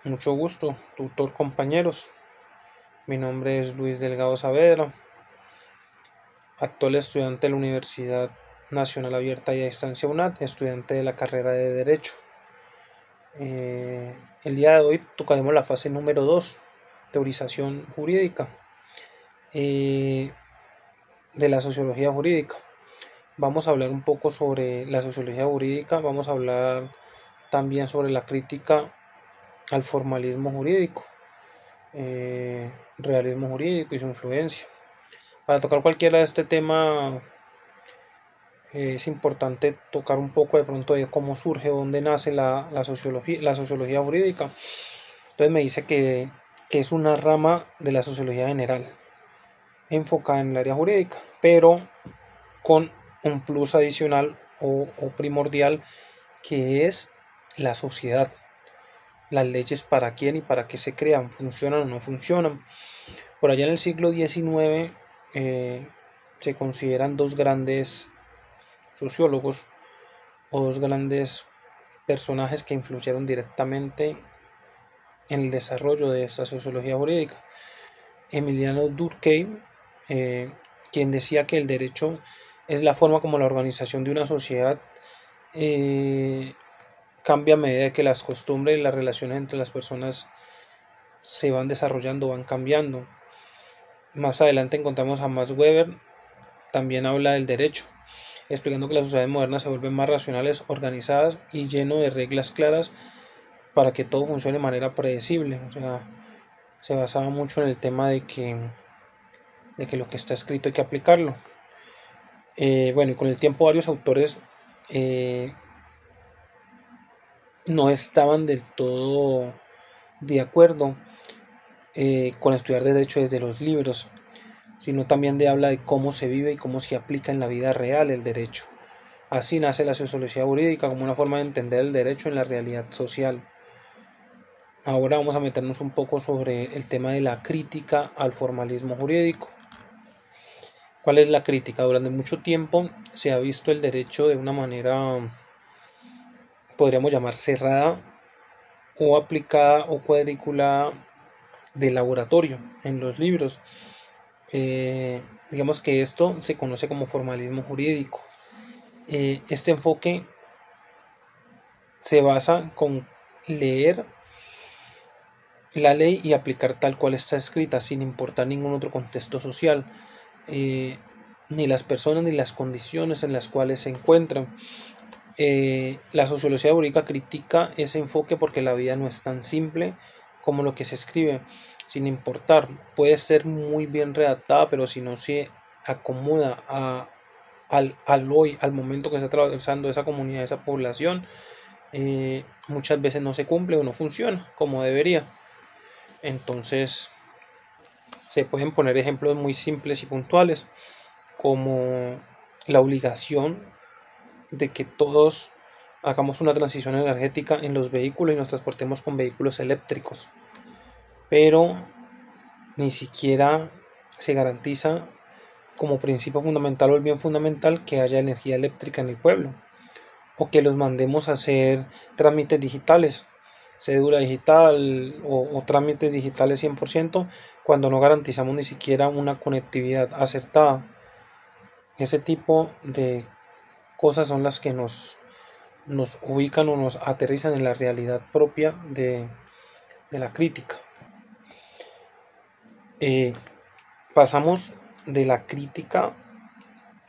Mucho gusto, tutor compañeros. Mi nombre es Luis Delgado Saavedra, actual estudiante de la Universidad Nacional Abierta y a Distancia UNAD, estudiante de la carrera de Derecho. El día de hoy tocaremos la fase número 2, teorización jurídica, de la sociología jurídica. Vamos a hablar un poco sobre la sociología jurídica, vamos a hablar también sobre la crítica al formalismo jurídico, realismo jurídico y su influencia. Para tocar cualquiera de este tema es importante tocar un poco de pronto de cómo surge, dónde nace la sociología jurídica. Entonces me dice que es una rama de la sociología general, enfocada en el área jurídica, pero con un plus adicional o primordial, que es la sociedad. Las leyes, para quién y para qué se crean, funcionan o no funcionan. Por allá en el siglo XIX se consideran dos grandes sociólogos o dos grandes personajes que influyeron directamente en el desarrollo de esta sociología jurídica. Emiliano Durkheim, quien decía que el derecho es la forma como la organización de una sociedad cambia a medida que las costumbres y las relaciones entre las personas se van desarrollando, van cambiando. Más adelante encontramos a Max Weber, también habla del derecho, explicando que las sociedades modernas se vuelven más racionales, organizadas y lleno de reglas claras para que todo funcione de manera predecible. O sea, se basaba mucho en el tema de que lo que está escrito hay que aplicarlo. Bueno, y con el tiempo varios autores no estaban del todo de acuerdo con estudiar derecho desde los libros, sino también habla de cómo se vive y cómo se aplica en la vida real el derecho. Así nace la sociología jurídica como una forma de entender el derecho en la realidad social. Ahora vamos a meternos un poco sobre el tema de la crítica al formalismo jurídico. ¿Cuál es la crítica? Durante mucho tiempo se ha visto el derecho de una manera, podríamos llamar, cerrada o aplicada o cuadriculada de laboratorio en los libros. Digamos que esto se conoce como formalismo jurídico. Este enfoque se basa con leer la ley y aplicar tal cual está escrita, sin importar ningún otro contexto social, ni las personas ni las condiciones en las cuales se encuentran. La sociología jurídica critica ese enfoque porque la vida no es tan simple como lo que se escribe, sin importar, puede ser muy bien redactada, pero si no se acomoda al hoy, al momento que está atravesando esa comunidad, esa población, muchas veces no se cumple o no funciona como debería. Entonces se pueden poner ejemplos muy simples y puntuales, como la obligación de que todos hagamos una transición energética en los vehículos y nos transportemos con vehículos eléctricos, pero ni siquiera se garantiza como principio fundamental o el bien fundamental que haya energía eléctrica en el pueblo, o que los mandemos a hacer trámites digitales, cédula digital o trámites digitales 100%, cuando no garantizamos ni siquiera una conectividad acertada. Ese tipo de cosas son las que nos ubican o nos aterrizan en la realidad propia de la crítica. Pasamos de la crítica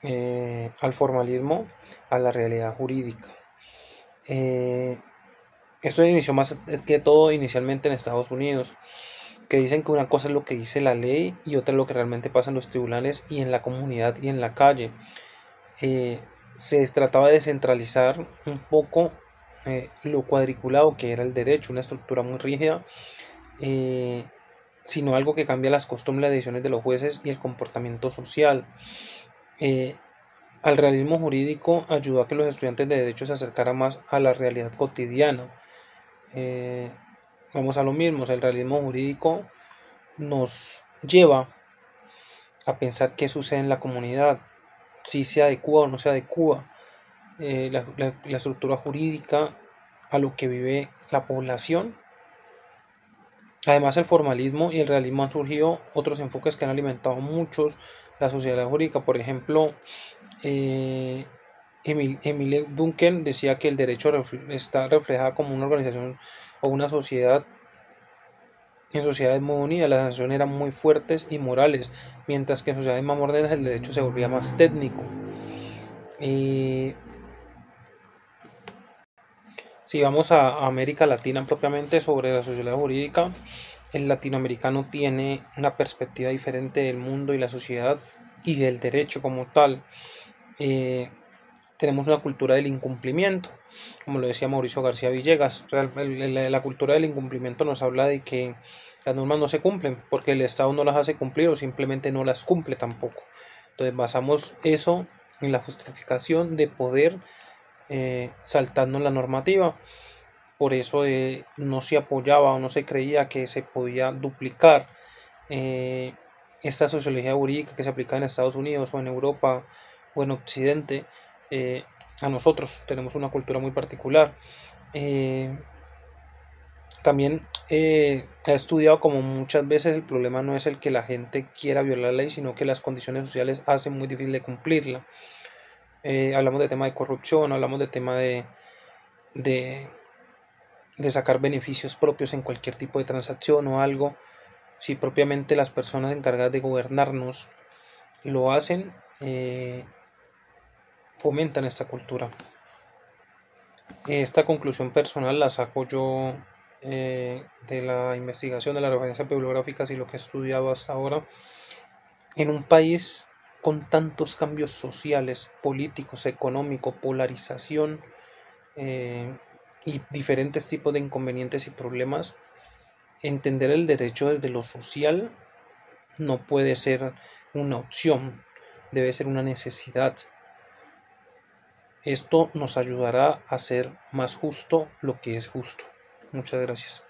al formalismo a la realidad jurídica. Esto inició más que todo inicialmente en Estados Unidos, que dicen que una cosa es lo que dice la ley y otra es lo que realmente pasa en los tribunales y en la comunidad y en la calle. Se trataba de centralizar un poco lo cuadriculado que era el derecho, una estructura muy rígida, sino algo que cambia las costumbres, las decisiones de los jueces y el comportamiento social. Al realismo jurídico ayudó a que los estudiantes de derecho se acercaran más a la realidad cotidiana. Vamos a lo mismo, o sea, el realismo jurídico nos lleva a pensar qué sucede en la comunidad, si se adecua o no se adecua la estructura jurídica a lo que vive la población Además, el formalismo y el realismo han surgido otros enfoques que han alimentado muchos la sociedad jurídica. Por ejemplo, Emile Durkheim decía que el derecho está reflejado como una organización o una sociedad en sociedades muy unidas, las naciones eran muy fuertes y morales, mientras que en sociedades más modernas el derecho se volvía más técnico. Si vamos a América Latina propiamente sobre la sociedad jurídica, el latinoamericano tiene una perspectiva diferente del mundo y la sociedad y del derecho como tal. Tenemos una cultura del incumplimiento, como lo decía Mauricio García Villegas. La cultura del incumplimiento nos habla de que las normas no se cumplen porque el Estado no las hace cumplir o simplemente no las cumple tampoco. Entonces basamos eso en la justificación de poder saltarnos la normativa. Por eso no se apoyaba o no se creía que se podía duplicar esta sociología jurídica que se aplica en Estados Unidos o en Europa o en Occidente. A nosotros tenemos una cultura muy particular. También he estudiado como muchas veces el problema no es el que la gente quiera violar la ley, sino que las condiciones sociales hacen muy difícil de cumplirla. Hablamos de tema de corrupción, hablamos de tema de sacar beneficios propios en cualquier tipo de transacción o algo. Si propiamente las personas encargadas de gobernarnos lo hacen, fomentan esta cultura. Esta conclusión personal la saco yo de la investigación, de las referencias bibliográficas y lo que he estudiado hasta ahora. En un país con tantos cambios sociales, políticos, económicos, polarización y diferentes tipos de inconvenientes y problemas, entender el derecho desde lo social no puede ser una opción, debe ser una necesidad. Esto nos ayudará a hacer más justo lo que es justo. Muchas gracias.